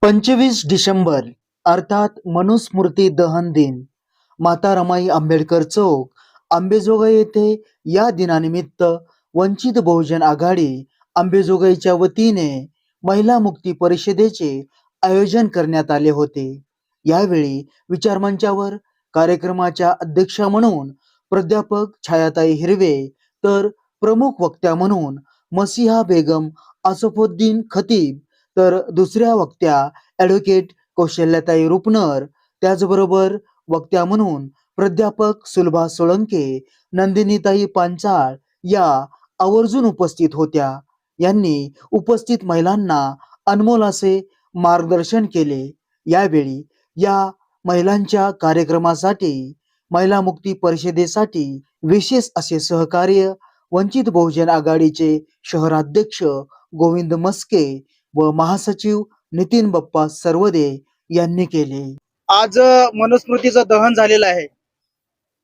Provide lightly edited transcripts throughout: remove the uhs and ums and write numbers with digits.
25 डिसेंबर अर्थात मनुस्मृती दहन दिन माता रमाई आंबेडकर चौक आंबेजोगाई येथे या दिनानिमित्त वंचित बहुजन आघाडी आंबेजोगाईच्या वतीने महिला मुक्ती परिषदेचे आयोजन करण्यात आले होते। यावेळी विचारमंचावर कार्यक्रमाच्या अध्यक्षा म्हणून प्राध्यापक छायाताई हिरवे तर प्रमुख वक्त्या म्हणून मसीहा बेगम आसफुद्दीन खतीब तर दुसऱ्या वक्त्या ॲडव्होकेट कौशल्याताई रुपनर, त्याचबरोबर वक्त्या म्हणून प्राध्यापक सुलभा सोळंके, नंदिनीताई पांचाळ या आवर्जून उपस्थित होत्या। यांनी उपस्थित महिलांना अनमोल असे मार्गदर्शन केले। यावेळी या महिलांच्या कार्यक्रमासाठी महिला मुक्ती परिषदेसाठी विशेष असे सहकार्य वंचित बहुजन आघाडीचे शहराध्यक्ष गोविंद मस्के व महासचिव नितीन बप्पा सरवदे यांनी केले। आज मनुस्मृतीचं दहन झालेलं आहे।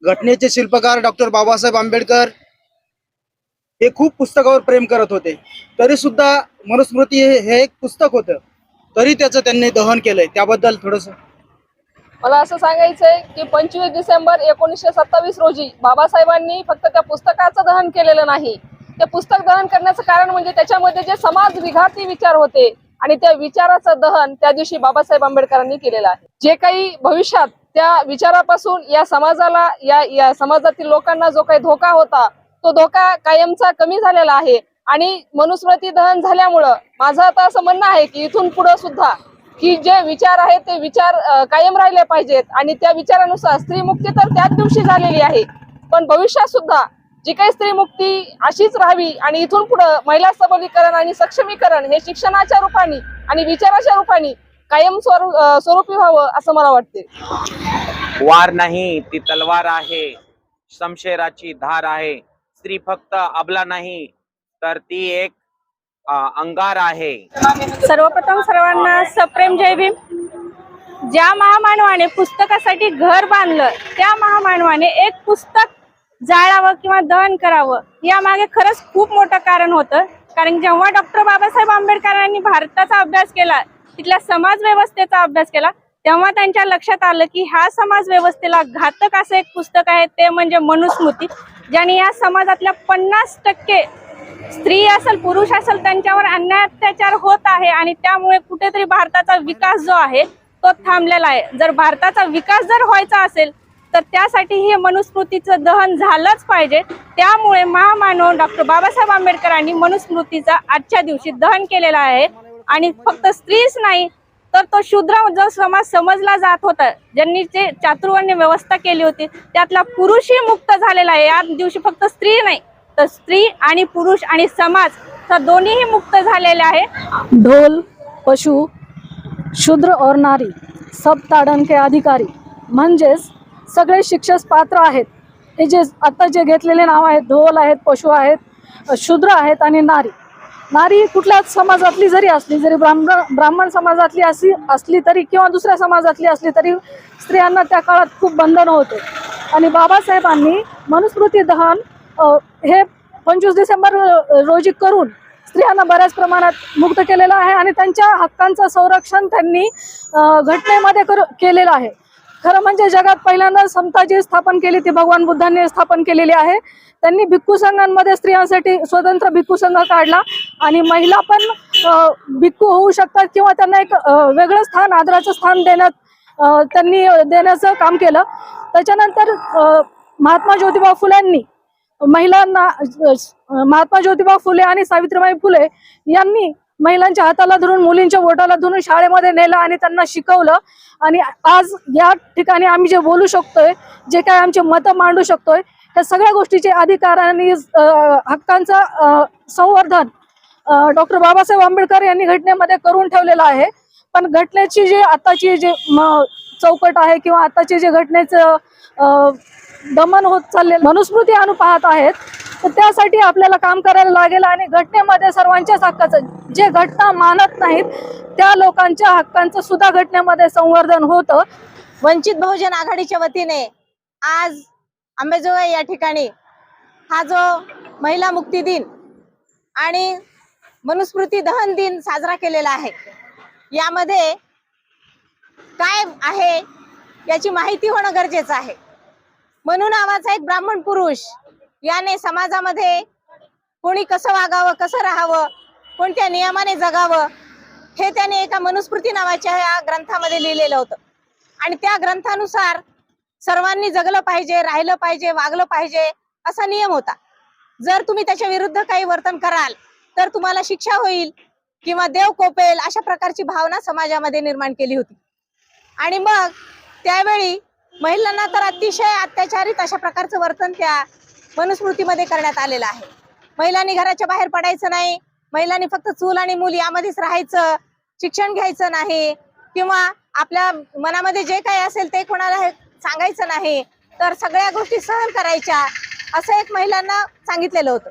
घटनेचे शिल्पकार डॉक्टर बाबासाहेब आंबेडकर हे खूप पुस्तकावर प्रेम करत होते, तरी सुद्धा मनुस्मृती हे एक पुस्तक होतं, तरी त्याचं त्यांनी दहन केलंय। त्याबद्दल थोडंसं मला असं सांगायचंय की 25 डिसेंबर 1927 रोजी बाबासाहेबांनी फक्त त्या पुस्तकाचं दहन केलेलं नाही, ते पुस्तक दहन करण्याचं कारण म्हणजे त्याच्यामध्ये जे समाज विघाती विचार होते आणि त्या विचाराचं दहन त्या दिवशी बाबासाहेब आंबेडकरांनी केलेलं आहे। जे काही भविष्यात त्या विचारापासून या समाजाला या समाजातील लोकांना जो काही धोका होता तो धोका कायमचा कमी झालेला आहे। आणि मनुस्मृती दहन झाल्यामुळं माझं आता असं म्हणणं आहे की इथून पुढे सुद्धा की जे विचार आहेत ते विचार कायम राहिले पाहिजेत आणि त्या विचारानुसार स्त्री मुक्ती तर त्याच दिवशी झालेली आहे, पण भविष्यात सुद्धा जी काही स्त्री मुक्ती अशीच राहावी आणि इथून पुढे महिला सबलीकरण आणि सक्षमीकरण हे शिक्षणाच्या रूपाने आणि विचाराच्या रूपाने कायम स्वरूपी व्हावं असं मला वाटते। वार नाही ती तलवार आहे, शमशेराची धार आहे। स्त्री फक्त अबला नाही तर ती एक अंगार आहे। सर्वप्रथम सर्वांना सप्रेम जय भीम। ज्या महामानवाने पुस्तकासाठी घर बांधलं त्या महामानवाने एक पुस्तक जाळावं किंवा दहन करावं यामागे खरंच खूप मोठं कारण होतं। कारण जेव्हा डॉक्टर बाबासाहेब आंबेडकरांनी भारताचा अभ्यास केला, तिथल्या समाज व्यवस्थेचा अभ्यास केला, तेव्हा त्यांच्या लक्षात आलं की ह्या समाज व्यवस्थेला घातक असं एक पुस्तक आहे, ते म्हणजे मनुस्मृती, ज्याने या समाजातल्या 50% स्त्री असेल पुरुष असेल त्यांच्यावर अन्याय अत्याचार होत आहे आणि त्यामुळे कुठेतरी भारताचा विकास जो आहे तो थांबलेला आहे। जर भारताचा विकास जर व्हायचा असेल तर त्यासाठी हे मनुस्मृतीचं दहन झालंच पाहिजे। त्यामुळे महामानव डॉक्टर बाबासाहेब आंबेडकरांनी मनुस्मृतीचा आजच्या दिवशी दहन केलेला आहे। आणि फक्त स्त्रीच नाही तर तो शूद्र जो समाज समजला जात होता, ज्यांनी जे चातुर्वर्ण्य व्यवस्था केली होती, त्यातला पुरुषही मुक्त झालेला आहे। या दिवशी फक्त स्त्री नाही तर स्त्री आणि पुरुष आणि समाज तर दोन्हीही मुक्त झालेले आहे। ढोल, पशु, शूद्र और नारी सब ताडन के अधिकारी म्हणजेच सगळे शिक्षक पात्र आहेत। हे जे आता जे घेतलेले नाव आहेत, ढोल आहेत, पशु आहेत, शूद्र आहेत आणि नारी। नारी कुठल्याच समाजातली जरी असली, जरी ब्राह्मण समाजातली असली तरी किंवा दुसऱ्या समाजातली असली तरी स्त्रियांना त्या काळात खूप बंधन होते। आणि बाबासाहेबांनी मनुस्मृती दहन हे 25 डिसेंबर रोजी करून स्त्रियांना बऱ्याच प्रमाणात मुक्त केलेलं आहे आणि त्यांच्या हक्कांचं संरक्षण त्यांनी घटनेमध्ये केलेलं आहे। खरं म्हणजे जगात पहिल्यांदा समता जी स्थापन केली ती भगवान बुद्धांनी स्थापन केलेली आहे। त्यांनी भिक्खू संघांमध्ये स्त्रियांसाठी स्वतंत्र भिक्खू संघ काढला आणि महिला पण भिक्खू होऊ शकतात किंवा त्यांना एक वेगळं स्थान, आदराचं स्थान त्यांनी देण्याचं काम केलं। त्याच्यानंतर महात्मा ज्योतिबा फुलेंनी महिलांना, महात्मा ज्योतिबा फुले आणि सावित्रीबाई फुले यांनी महिलांच्या हाताला धरून, मुलींच्या बोटाला धरून शाळेमध्ये नेलं आणि त्यांना शिकवलं। आणि आज या ठिकाणी आम्ही जे बोलू शकतोय, जे काय आमचे मतं मांडू शकतोय, त्या सगळ्या गोष्टीचे अधिकार आणि हक्कांचं संवर्धन डॉक्टर बाबासाहेब आंबेडकर यांनी घटनेमध्ये करून ठेवलेलं आहे। पण घटनेची जी आताची जे चौकट आहे किंवा आताचे जे घटनेचं दमन होत चालले मनुस्मृती आणू पाहत आहेत, तर त्यासाठी आपल्याला काम करायला लागेल। आणि घटनेमध्ये सर्वांच्याच हक्काचं, जे घटना मानत नाहीत त्या लोकांच्या हक्कांचं सुद्धा घटनेमध्ये संवर्धन होतं। वंचित बहुजन आघाडीच्या वतीने आज अंबेजोगाई या ठिकाणी हा जो महिला मुक्ती दिन आणि मनुस्मृती दहन दिन साजरा केलेला आहे। यामध्ये काय आहे याची माहिती होणं गरजेचं आहे. म्हणून नावाचा एक ब्राह्मण पुरुष याने समाजामध्ये कोणी कसं वागावं, कसं राहावं, कोणत्या नियमाने जगावं हे त्याने एका मनुस्मृती नावाच्या या ग्रंथामध्ये लिहिलेलं होतं. आणि त्या ग्रंथानुसार सर्वांनी जगलं पाहिजे, राहिलं पाहिजे, वागलं पाहिजे असा नियम होता. जर तुम्ही त्याच्या विरुद्ध काही वर्तन कराल तर तुम्हाला शिक्षा होईल किंवा देव कोपेल अशा प्रकारची भावना समाजामध्ये निर्माण केली होती. आणि मग त्यावेळी महिलांना तर अतिशय अत्याचारित अशा प्रकारचं वर्तन त्या मनुस्मृतीमध्ये करण्यात आलेलं आहे. महिलांनी घराच्या बाहेर पडायचं नाही, महिलांनी फक्त चूल आणि मूल यामध्येच राहायचं, शिक्षण घ्यायचं नाही किंवा आपल्या मनामध्ये जे काही असेल ते कोणाला सांगायचं नाही, तर सगळ्या गोष्टी सहन करायच्या असं एक महिलांना सांगितलेलं होतं.